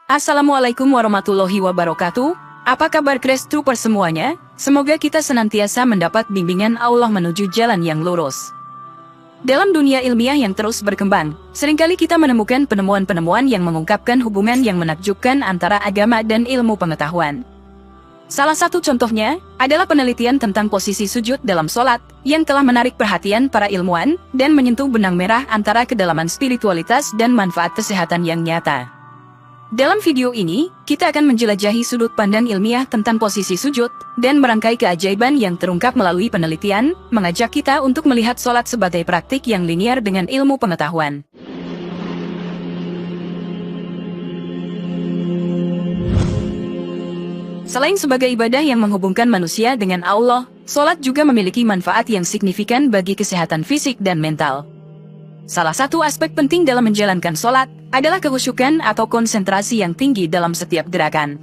Assalamualaikum warahmatullahi wabarakatuh. Apa kabar Crash Troopers semuanya? Semoga kita senantiasa mendapat bimbingan Allah menuju jalan yang lurus. Dalam dunia ilmiah yang terus berkembang, seringkali kita menemukan penemuan-penemuan yang mengungkapkan hubungan yang menakjubkan antara agama dan ilmu pengetahuan. Salah satu contohnya adalah penelitian tentang posisi sujud dalam sholat yang telah menarik perhatian para ilmuwan dan menyentuh benang merah antara kedalaman spiritualitas dan manfaat kesehatan yang nyata. Dalam video ini, kita akan menjelajahi sudut pandang ilmiah tentang posisi sujud dan merangkai keajaiban yang terungkap melalui penelitian, mengajak kita untuk melihat sholat sebagai praktik yang linier dengan ilmu pengetahuan. Selain sebagai ibadah yang menghubungkan manusia dengan Allah, sholat juga memiliki manfaat yang signifikan bagi kesehatan fisik dan mental. Salah satu aspek penting dalam menjalankan sholat adalah kehusyukan atau konsentrasi yang tinggi dalam setiap gerakan.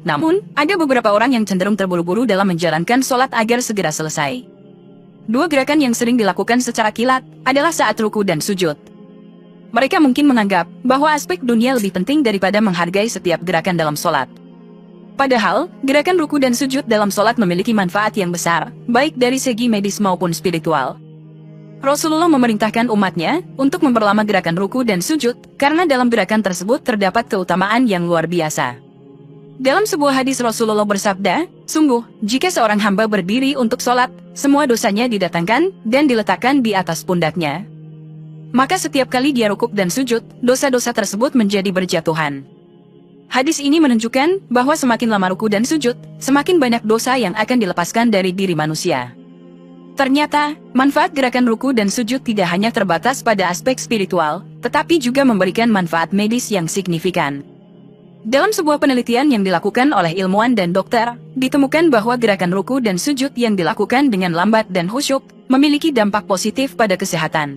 Namun, ada beberapa orang yang cenderung terburu-buru dalam menjalankan sholat agar segera selesai. Dua gerakan yang sering dilakukan secara kilat adalah saat ruku dan sujud. Mereka mungkin menganggap bahwa aspek dunia lebih penting daripada menghargai setiap gerakan dalam sholat. Padahal, gerakan ruku dan sujud dalam sholat memiliki manfaat yang besar, baik dari segi medis maupun spiritual. Rasulullah memerintahkan umatnya untuk memperlama gerakan ruku dan sujud, karena dalam gerakan tersebut terdapat keutamaan yang luar biasa. Dalam sebuah hadis Rasulullah bersabda, "Sungguh, jika seorang hamba berdiri untuk sholat, semua dosanya didatangkan dan diletakkan di atas pundaknya. Maka setiap kali dia rukuk dan sujud, dosa-dosa tersebut menjadi berjatuhan." Hadis ini menunjukkan bahwa semakin lama ruku dan sujud, semakin banyak dosa yang akan dilepaskan dari diri manusia. Ternyata, manfaat gerakan ruku dan sujud tidak hanya terbatas pada aspek spiritual, tetapi juga memberikan manfaat medis yang signifikan. Dalam sebuah penelitian yang dilakukan oleh ilmuwan dan dokter, ditemukan bahwa gerakan ruku dan sujud yang dilakukan dengan lambat dan khusyuk memiliki dampak positif pada kesehatan.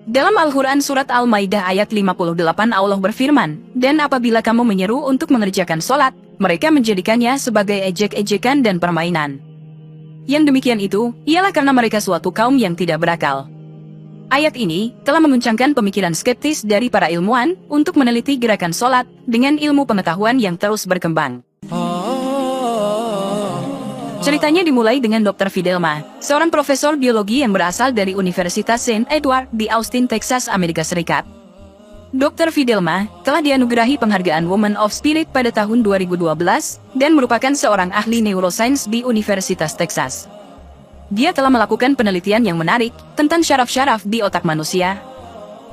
Dalam Al-Quran Surat Al-Maidah ayat 58 Allah berfirman, "Dan apabila kamu menyeru untuk mengerjakan sholat, mereka menjadikannya sebagai ejek-ejekan dan permainan. Yang demikian itu, ialah karena mereka suatu kaum yang tidak berakal." Ayat ini telah menguncangkan pemikiran skeptis dari para ilmuwan untuk meneliti gerakan sholat dengan ilmu pengetahuan yang terus berkembang. Ceritanya dimulai dengan Dr. Fidelma, seorang profesor biologi yang berasal dari Universitas St. Edward di Austin, Texas, Amerika Serikat. Dr. Fidelma telah dianugerahi penghargaan Woman of Spirit pada tahun 2012 dan merupakan seorang ahli neuroscience di Universitas Texas. Dia telah melakukan penelitian yang menarik tentang syaraf-syaraf di otak manusia.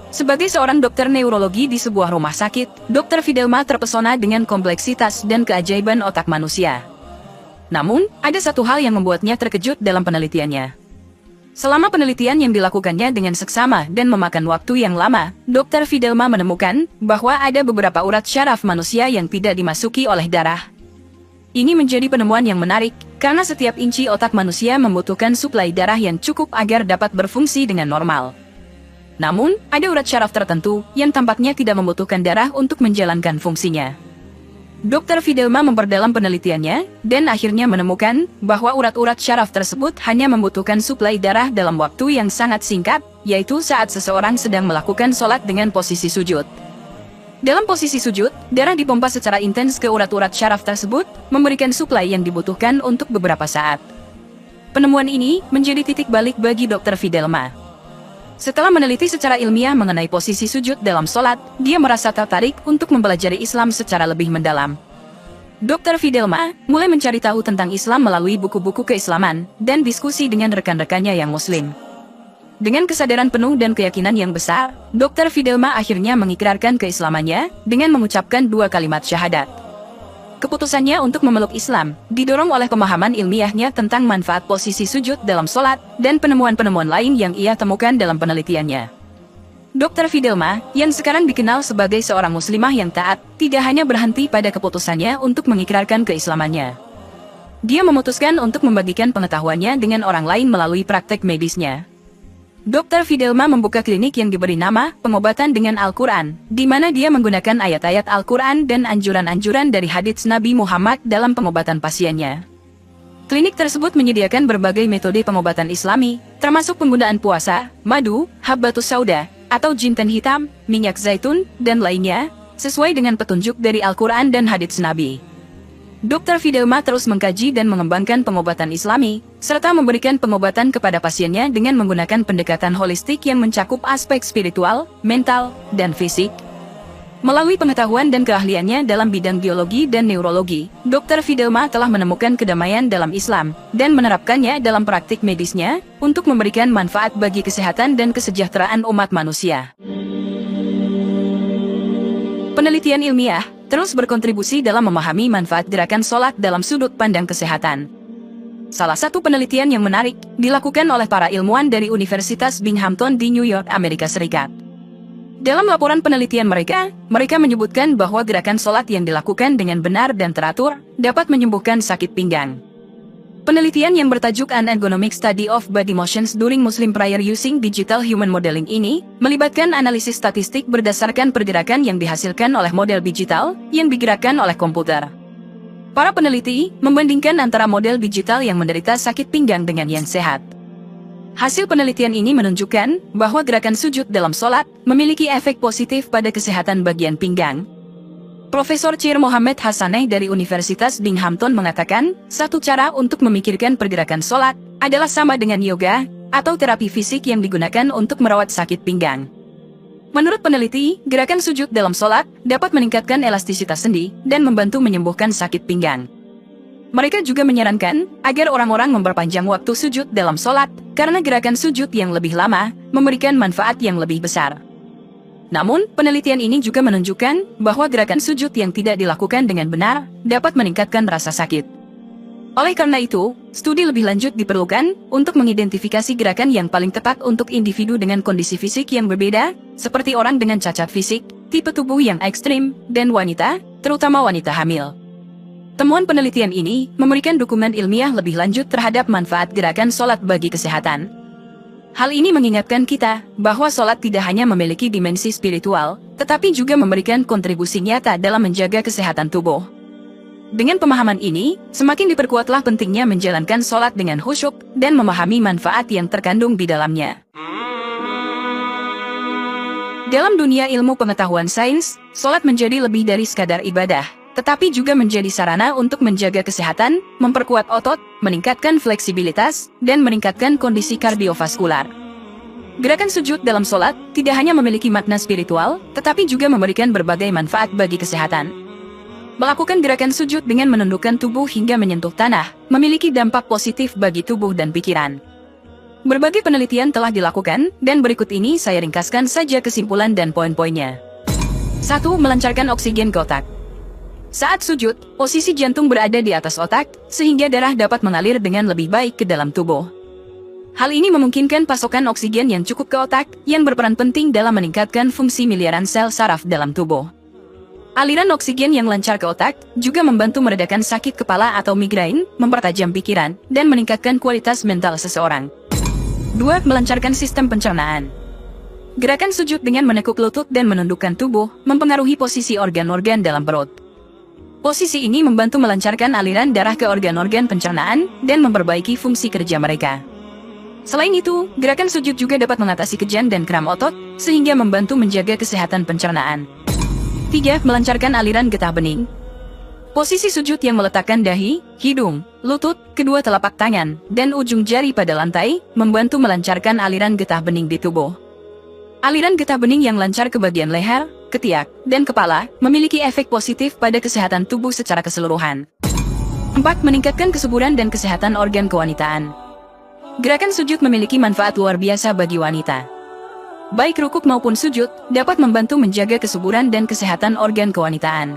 Sebagai seorang dokter neurologi di sebuah rumah sakit, Dr. Fidelma terpesona dengan kompleksitas dan keajaiban otak manusia. Namun, ada satu hal yang membuatnya terkejut dalam penelitiannya. Selama penelitian yang dilakukannya dengan seksama dan memakan waktu yang lama, Dr. Fidelma menemukan bahwa ada beberapa urat syaraf manusia yang tidak dimasuki oleh darah. Ini menjadi penemuan yang menarik, karena setiap inci otak manusia membutuhkan suplai darah yang cukup agar dapat berfungsi dengan normal. Namun, ada urat syaraf tertentu yang tampaknya tidak membutuhkan darah untuk menjalankan fungsinya. Dr. Fidelma memperdalam penelitiannya, dan akhirnya menemukan bahwa urat-urat syaraf tersebut hanya membutuhkan suplai darah dalam waktu yang sangat singkat, yaitu saat seseorang sedang melakukan sholat dengan posisi sujud. Dalam posisi sujud, darah dipompa secara intens ke urat-urat syaraf tersebut, memberikan suplai yang dibutuhkan untuk beberapa saat. Penemuan ini menjadi titik balik bagi Dr. Fidelma. Setelah meneliti secara ilmiah mengenai posisi sujud dalam sholat, dia merasa tertarik untuk mempelajari Islam secara lebih mendalam. Dr. Fidelma mulai mencari tahu tentang Islam melalui buku-buku keislaman dan diskusi dengan rekan-rekannya yang Muslim. Dengan kesadaran penuh dan keyakinan yang besar, Dr. Fidelma akhirnya mengikrarkan keislamannya dengan mengucapkan 2 kalimat syahadat. Keputusannya untuk memeluk Islam didorong oleh pemahaman ilmiahnya tentang manfaat posisi sujud dalam sholat dan penemuan-penemuan lain yang ia temukan dalam penelitiannya. Dr. Fidelma, yang sekarang dikenal sebagai seorang muslimah yang taat, tidak hanya berhenti pada keputusannya untuk mengikrarkan keislamannya. Dia memutuskan untuk membagikan pengetahuannya dengan orang lain melalui praktek medisnya. Dr. Fidelma membuka klinik yang diberi nama Pengobatan dengan Al-Quran, di mana dia menggunakan ayat-ayat Al-Quran dan anjuran-anjuran dari hadits Nabi Muhammad dalam pengobatan pasiennya. Klinik tersebut menyediakan berbagai metode pengobatan Islami, termasuk penggunaan puasa, madu, habbatus sauda, atau jinten hitam, minyak zaitun, dan lainnya, sesuai dengan petunjuk dari Al-Quran dan hadits Nabi. Dr. Fidelma terus mengkaji dan mengembangkan pengobatan Islami, serta memberikan pengobatan kepada pasiennya dengan menggunakan pendekatan holistik yang mencakup aspek spiritual, mental, dan fisik. Melalui pengetahuan dan keahliannya dalam bidang biologi dan neurologi, Dr. Fidelma telah menemukan kedamaian dalam Islam dan menerapkannya dalam praktik medisnya untuk memberikan manfaat bagi kesehatan dan kesejahteraan umat manusia. Penelitian ilmiah terus berkontribusi dalam memahami manfaat gerakan sholat dalam sudut pandang kesehatan. Salah satu penelitian yang menarik dilakukan oleh para ilmuwan dari Universitas Binghamton di New York, Amerika Serikat. Dalam laporan penelitian mereka menyebutkan bahwa gerakan sholat yang dilakukan dengan benar dan teratur dapat menyembuhkan sakit pinggang. Penelitian yang bertajuk An Ergonomic Study of Body Motions During Muslim Prayer Using Digital Human Modeling ini melibatkan analisis statistik berdasarkan pergerakan yang dihasilkan oleh model digital yang digerakkan oleh komputer. Para peneliti membandingkan antara model digital yang menderita sakit pinggang dengan yang sehat. Hasil penelitian ini menunjukkan bahwa gerakan sujud dalam sholat memiliki efek positif pada kesehatan bagian pinggang. Profesor Chair Mohammed Hassaneh dari Universitas Binghamton mengatakan, satu cara untuk memikirkan pergerakan sholat adalah sama dengan yoga atau terapi fisik yang digunakan untuk merawat sakit pinggang. Menurut peneliti, gerakan sujud dalam sholat dapat meningkatkan elastisitas sendi dan membantu menyembuhkan sakit pinggang. Mereka juga menyarankan agar orang-orang memperpanjang waktu sujud dalam sholat karena gerakan sujud yang lebih lama memberikan manfaat yang lebih besar. Namun, penelitian ini juga menunjukkan bahwa gerakan sujud yang tidak dilakukan dengan benar dapat meningkatkan rasa sakit. Oleh karena itu, studi lebih lanjut diperlukan untuk mengidentifikasi gerakan yang paling tepat untuk individu dengan kondisi fisik yang berbeda, seperti orang dengan cacat fisik, tipe tubuh yang ekstrim, dan wanita, terutama wanita hamil. Temuan penelitian ini memberikan dukungan ilmiah lebih lanjut terhadap manfaat gerakan sholat bagi kesehatan. Hal ini mengingatkan kita bahwa sholat tidak hanya memiliki dimensi spiritual, tetapi juga memberikan kontribusi nyata dalam menjaga kesehatan tubuh. Dengan pemahaman ini, semakin diperkuatlah pentingnya menjalankan sholat dengan khusyuk dan memahami manfaat yang terkandung di dalamnya. Dalam dunia ilmu pengetahuan sains, sholat menjadi lebih dari sekadar ibadah, tetapi juga menjadi sarana untuk menjaga kesehatan, memperkuat otot, meningkatkan fleksibilitas, dan meningkatkan kondisi kardiovaskular. Gerakan sujud dalam sholat tidak hanya memiliki makna spiritual, tetapi juga memberikan berbagai manfaat bagi kesehatan. Melakukan gerakan sujud dengan menundukkan tubuh hingga menyentuh tanah, memiliki dampak positif bagi tubuh dan pikiran. Berbagai penelitian telah dilakukan, dan berikut ini saya ringkaskan saja kesimpulan dan poin-poinnya. 1. Melancarkan oksigen ke otak. Saat sujud, posisi jantung berada di atas otak, sehingga darah dapat mengalir dengan lebih baik ke dalam tubuh. Hal ini memungkinkan pasokan oksigen yang cukup ke otak, yang berperan penting dalam meningkatkan fungsi miliaran sel saraf dalam tubuh. Aliran oksigen yang lancar ke otak juga membantu meredakan sakit kepala atau migrain, mempertajam pikiran, dan meningkatkan kualitas mental seseorang. 2. Melancarkan sistem pencernaan. Gerakan sujud dengan menekuk lutut dan menundukkan tubuh mempengaruhi posisi organ-organ dalam perut. Posisi ini membantu melancarkan aliran darah ke organ-organ pencernaan dan memperbaiki fungsi kerja mereka. Selain itu, gerakan sujud juga dapat mengatasi kejang dan kram otot, sehingga membantu menjaga kesehatan pencernaan. 3. Melancarkan aliran getah bening. Posisi sujud yang meletakkan dahi, hidung, lutut, kedua telapak tangan, dan ujung jari pada lantai, membantu melancarkan aliran getah bening di tubuh. Aliran getah bening yang lancar ke bagian leher, ketiak, dan kepala, memiliki efek positif pada kesehatan tubuh secara keseluruhan. 4. Meningkatkan kesuburan dan kesehatan organ kewanitaan. Gerakan sujud memiliki manfaat luar biasa bagi wanita. Baik rukuk maupun sujud, dapat membantu menjaga kesuburan dan kesehatan organ kewanitaan.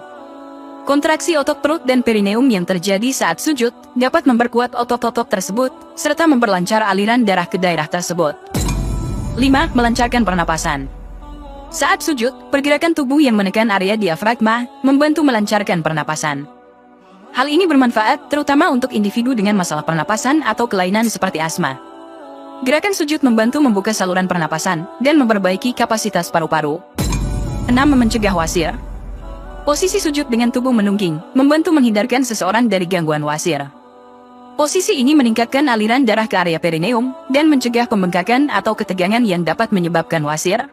Kontraksi otot perut dan perineum yang terjadi saat sujud, dapat memperkuat otot-otot tersebut, serta memperlancar aliran darah ke daerah tersebut. 5. Melancarkan pernapasan. Saat sujud, pergerakan tubuh yang menekan area diafragma membantu melancarkan pernapasan. Hal ini bermanfaat terutama untuk individu dengan masalah pernapasan atau kelainan seperti asma. Gerakan sujud membantu membuka saluran pernapasan dan memperbaiki kapasitas paru-paru. 6. Mencegah wasir. Posisi sujud dengan tubuh menungging membantu menghindarkan seseorang dari gangguan wasir. Posisi ini meningkatkan aliran darah ke area perineum dan mencegah pembengkakan atau ketegangan yang dapat menyebabkan wasir.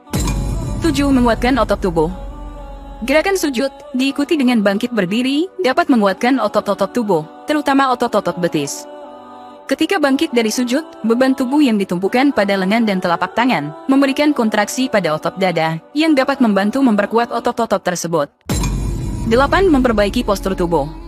7. Menguatkan otot tubuh. Gerakan sujud, diikuti dengan bangkit berdiri, dapat menguatkan otot-otot tubuh, terutama otot-otot betis. Ketika bangkit dari sujud, beban tubuh yang ditumpukan pada lengan dan telapak tangan, memberikan kontraksi pada otot dada, yang dapat membantu memperkuat otot-otot tersebut. 8. Memperbaiki postur tubuh.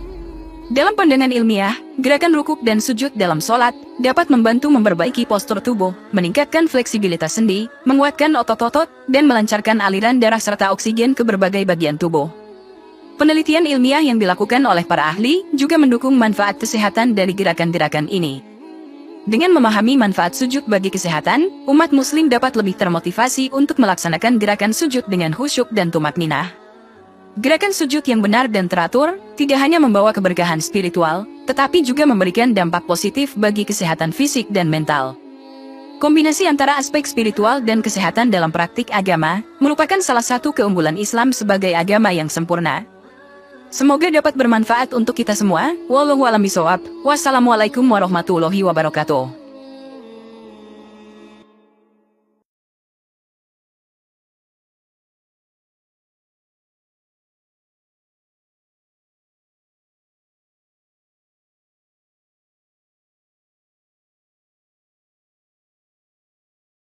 Dalam pandangan ilmiah, gerakan rukuk dan sujud dalam sholat dapat membantu memperbaiki postur tubuh, meningkatkan fleksibilitas sendi, menguatkan otot-otot, dan melancarkan aliran darah serta oksigen ke berbagai bagian tubuh. Penelitian ilmiah yang dilakukan oleh para ahli juga mendukung manfaat kesehatan dari gerakan-gerakan ini. Dengan memahami manfaat sujud bagi kesehatan, umat muslim dapat lebih termotivasi untuk melaksanakan gerakan sujud dengan khusyuk dan tumakninah. Gerakan sujud yang benar dan teratur tidak hanya membawa keberkahan spiritual, tetapi juga memberikan dampak positif bagi kesehatan fisik dan mental. Kombinasi antara aspek spiritual dan kesehatan dalam praktik agama merupakan salah satu keunggulan Islam sebagai agama yang sempurna. Semoga dapat bermanfaat untuk kita semua. Wallahu a'lam bishawab. Wassalamualaikum warahmatullahi wabarakatuh.